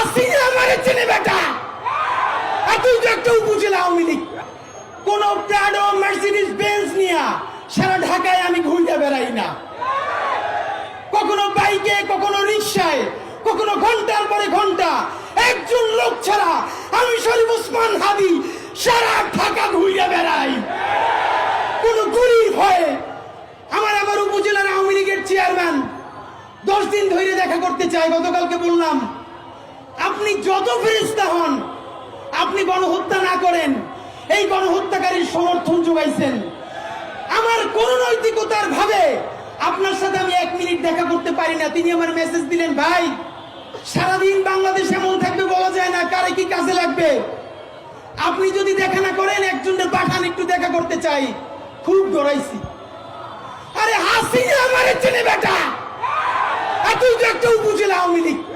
হাসিনা আমারে চেনে বেটা, আর তুই তো একটা উপজেলা আওয়ামী লীগ। কোন প্রাডো মার্সিডিজ বেঞ্জ নিয়া সারা ঢাকায় আমি ঘুরতে বেড়াই না, কখনো বাইকে, কখনো রিক্সায়, কখনো ঘন্টার পরে ঘন্টা। একজন লোক ছাড়া আমি শরীফ ওসমান হাদি সারা ঢাকা ঘুরে বেড়াই কোন গুলির ভয়ে। আমার আবার উপজেলার আওয়ামী লীগের চেয়ারম্যান 10 দিন ধরে দেখা করতে চাই। গতকালকে বললাম, আপনি যত ফেরেশতা হন, আপনি গণহত্যা না করেন, এই গণহত্যাকারীর সমর্থন যোগাইছেন। আমার কোন নৈতিকতার ভাবে আপনার সাথে আমি 1 মিনিট দেখা করতে পারি না। তিনি আমার মেসেজ দিলেন, ভাই সারাদিন বাংলাদেশ এমন থাকবে বলা যায় না, কারে কি কাজে লাগবে। আপনি যদি দেখা না করেন, একজনের পাঠান, একটু দেখা করতে চাই। খুব ডরাইছি। আরে হাসিনা আমারে চেনে বেটা, আর তুই তো একটা উপজেলা আওয়ামী লীগ।